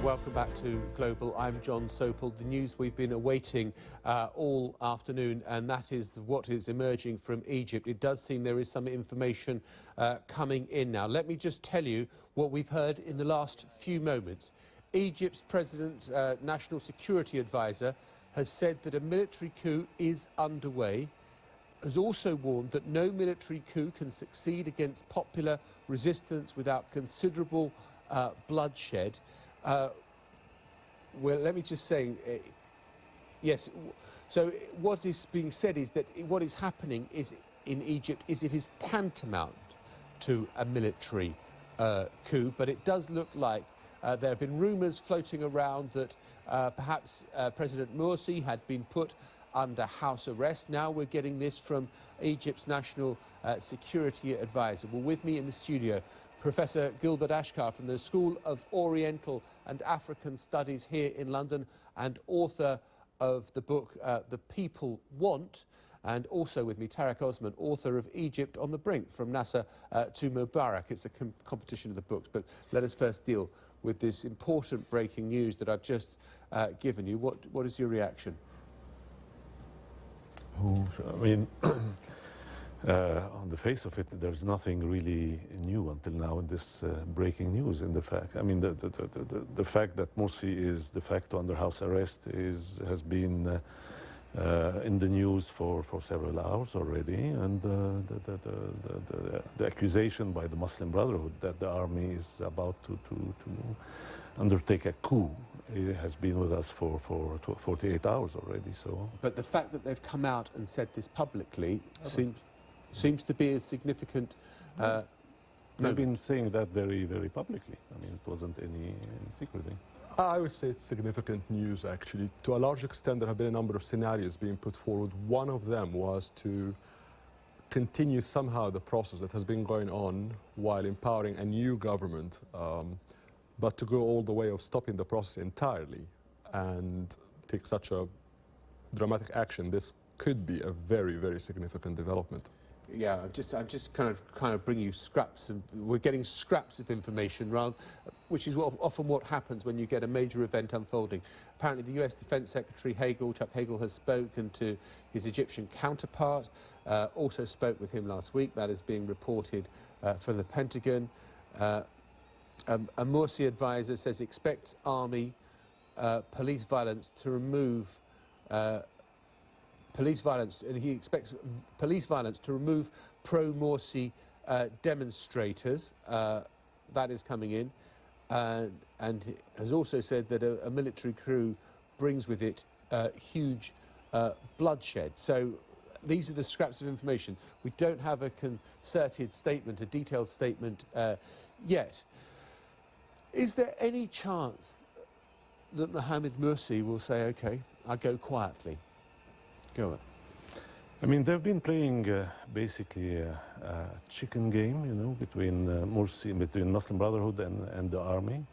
Welcome back to Global. I'm John Sopel. The news we've been awaiting all afternoon, and that is what is emerging from Egypt. It does seem there is some information coming in now. Let me just tell you what we've heard in the last few moments. Egypt's President's National Security Advisor has said that a military coup is underway, has also warned that no military coup can succeed against popular resistance without considerable bloodshed. Well, let me just say, yes, so what is being said is that what is happening is in Egypt is it is tantamount to a military coup, but it does look like there have been rumours floating around that perhaps President Morsi had been put under house arrest. Now we're getting this from Egypt's National Security Advisor. Well, with me in the studio, Professor Gilbert Ashkar from the School of Oriental and African Studies here in London, and author of the book The People Want, and also with me Tarek Osman, author of Egypt on the Brink, From Nasser to Mubarak. It's a competition of the books, but let us first deal with this important breaking news that I've just given you. What is your reaction? I mean, on the face of it, there's nothing really new until now in this breaking news. In the fact, I mean, the fact that Morsi is de facto under house arrest has been in the news for several hours already, and the accusation by the Muslim Brotherhood that the army is about to undertake a coup, it has been with us for 48 hours already. So, but the fact that they've come out and said this publicly seems to be a significant. They've been saying that very, very publicly. I mean, it wasn't any secret thing. I would say it's significant news, actually. To a large extent, there have been a number of scenarios being put forward. One of them was to continue somehow the process that has been going on while empowering a new government, but to go all the way of stopping the process entirely and take such a dramatic action. This could be a very, very significant development. Yeah, I'm just kind of bring you scraps, and we're getting scraps of information, which is often what happens when you get a major event unfolding. Apparently, the U.S. Defense Secretary Chuck Hagel has spoken to his Egyptian counterpart. Also spoke with him last week. That is being reported from the Pentagon. A Morsi advisor says expects army police violence to remove. And he expects police violence to remove pro-Morsi demonstrators. That is coming in, and has also said that a military coup brings with it huge bloodshed. So these are the scraps of information. We don't have a concerted statement, a detailed statement yet. Is there any chance that Mohamed Morsi will say, "Okay, I'll go quietly"? Go on. I mean, they've been playing basically a chicken game, you know, between Morsi, between Muslim Brotherhood and the army.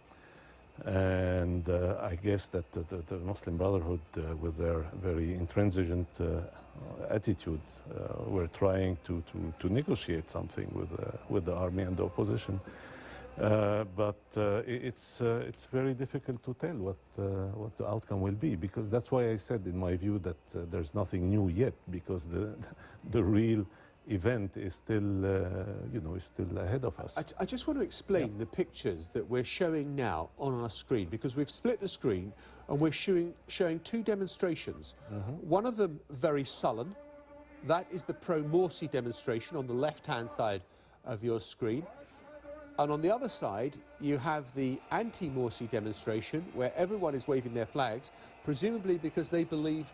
And I guess that the Muslim Brotherhood, with their very intransigent attitude, were trying to negotiate something with the army and the opposition. But it's very difficult to tell what the outcome will be, because that's why I said in my view that there's nothing new yet, because the real event is still is still ahead of us. I just want to explain the pictures that we're showing now on our screen, because we've split the screen and we're showing two demonstrations. One of them very sullen. That is the pro-Morsi demonstration on the left-hand side of your screen. And on the other side, you have the anti-Morsi demonstration, where everyone is waving their flags, presumably because they believe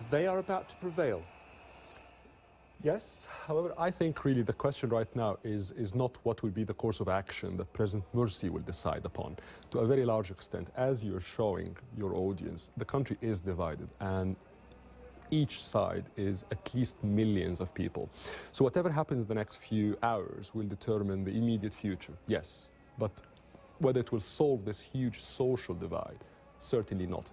they are about to prevail. Yes, however, I think really the question right now is not what will be the course of action that President Morsi will decide upon. To a very large extent, as you're showing your audience, the country is divided, and each side is at least millions of people. So whatever happens in the next few hours will determine the immediate future, yes. But whether it will solve this huge social divide, certainly not,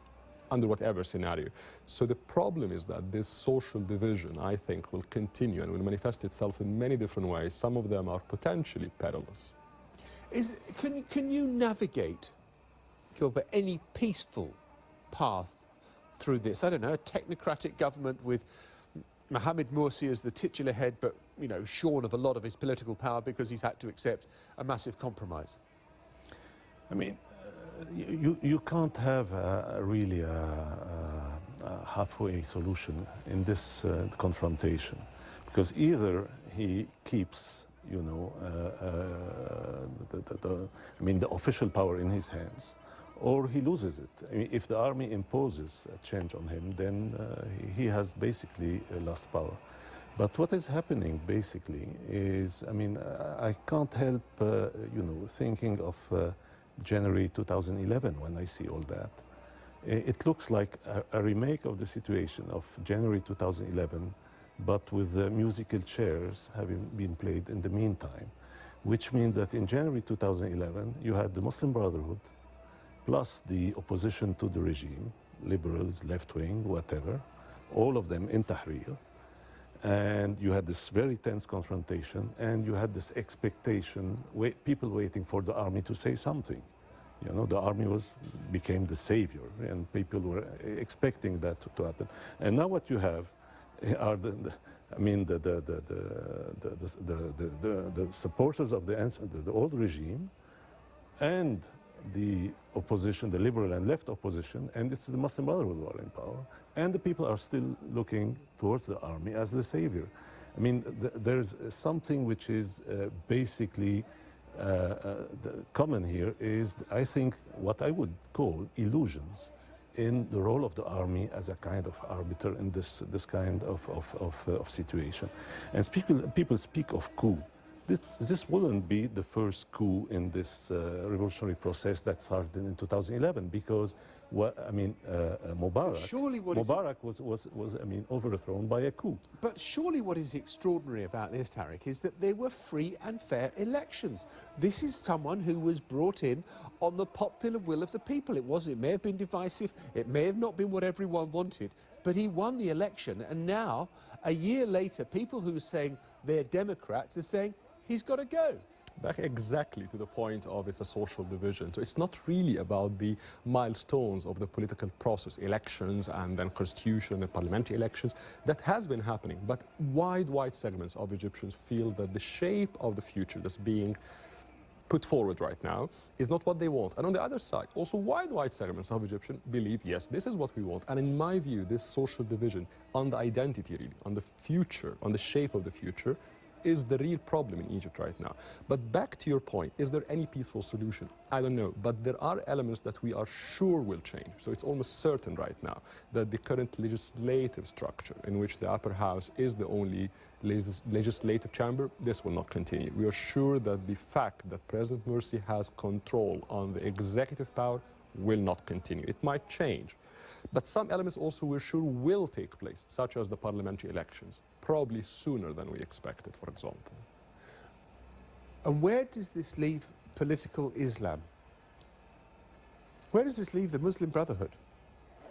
under whatever scenario. So the problem is that this social division, I think, will continue and will manifest itself in many different ways. Some of them are potentially perilous. Can you navigate think of any peaceful path through this? I don't know, a technocratic government with Mohamed Morsi as the titular head, but, you know, shorn of a lot of his political power because he's had to accept a massive compromise. I mean, you can't have really a halfway solution in this confrontation, because either he keeps, you know, the official power in his hands, or he loses it. I mean, if the army imposes a change on him, then he has basically lost power. But what is happening basically is, I mean, I can't help, you know, thinking of January 2011 when I see all that. It looks like a remake of the situation of January 2011, but with the musical chairs having been played in the meantime, which means that in January 2011, you had the Muslim Brotherhood, plus the opposition to the regime, liberals, left-wing, whatever, all of them in Tahrir. And you had this very tense confrontation, and you had this expectation, people waiting for the army to say something. You know, the army became the savior, and people were expecting that to happen. And now what you have are the supporters of the old regime, and the opposition, the liberal and left opposition, and this is the Muslim Brotherhood who are in power, and the people are still looking towards the army as the savior. I mean, there's something which is basically common here is, I think, what I would call illusions in the role of the army as a kind of arbiter in this kind of situation. And people speak of coup. This wouldn't be the first coup in this revolutionary process that started in 2011, because Mubarak was overthrown by a coup. But surely what is extraordinary about this, Tarek, is that they were free and fair elections. This is someone who was brought in on the popular will of the people. It may have been divisive, it may have not been what everyone wanted, but he won the election, and now, a year later, people who are saying they're Democrats are saying he's got to go. Back exactly to the point of it's a social division. So it's not really about the milestones of the political process, elections and then constitution and parliamentary elections. That has been happening, but wide segments of Egyptians feel that the shape of the future that's being put forward right now is not what they want. And on the other side, also wide segments of Egyptians believe, yes, this is what we want. And in my view, this social division on the identity, really, on the future, on the shape of the future, is the real problem in Egypt right now. But back to your point, is there any peaceful solution? I don't know, but there are elements that we are sure will change. So it's almost certain right now that the current legislative structure, in which the upper house is the only legislative chamber, this will not continue. We are sure that the fact that President Morsi has control on the executive power will not continue. It might change. But some elements also we're sure will take place, such as the parliamentary elections, probably sooner than we expected, for example. And where does this leave political Islam? Where does this leave the Muslim Brotherhood?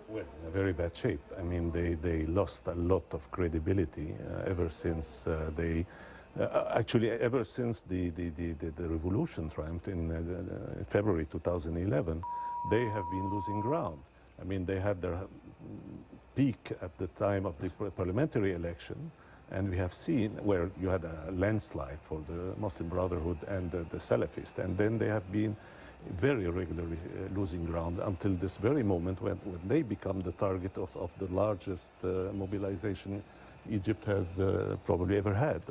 Well, in a very bad shape. I mean, they lost a lot of credibility ever since ever since the revolution triumphed in February 2011, they have been losing ground. I mean, they had their peak at the time of the parliamentary election, and we have seen where you had a landslide for the Muslim Brotherhood and the Salafists, and then they have been very regularly losing ground until this very moment when they become the target of the largest mobilization Egypt has probably ever had.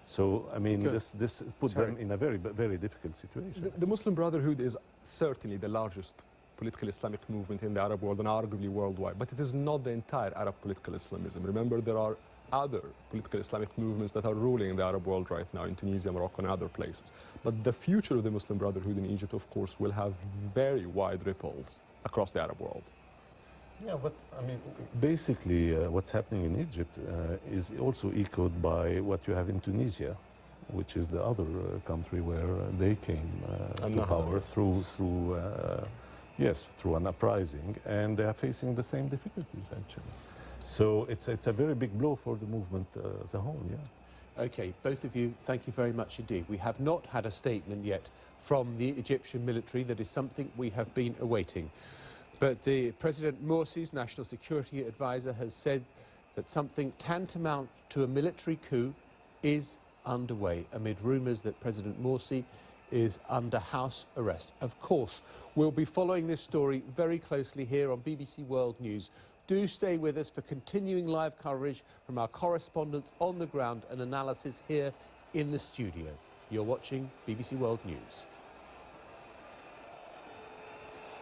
So, I mean, this put them in a very difficult situation. The Muslim Brotherhood is certainly the largest political Islamic movement in the Arab world and arguably worldwide, but it is not the entire Arab political Islamism. Remember, there are other political Islamic movements that are ruling in the Arab world right now, in Tunisia, Morocco, and other places. But the future of the Muslim Brotherhood in Egypt, of course, will have very wide ripples across the Arab world. Yeah, but I mean, basically what's happening in Egypt is also echoed by what you have in Tunisia, which is the other country where they came to power through an uprising, and they are facing the same difficulties, actually. So it's a very big blow for the movement as a whole, yeah. OK, both of you, thank you very much indeed. We have not had a statement yet from the Egyptian military. That is something we have been awaiting. But the President Morsi's national security advisor has said that something tantamount to a military coup is underway amid rumours that President Morsi is under house arrest. Of course, we'll be following this story very closely here on BBC World News. Do stay with us for continuing live coverage from our correspondents on the ground and analysis here in the studio. You're watching BBC World News.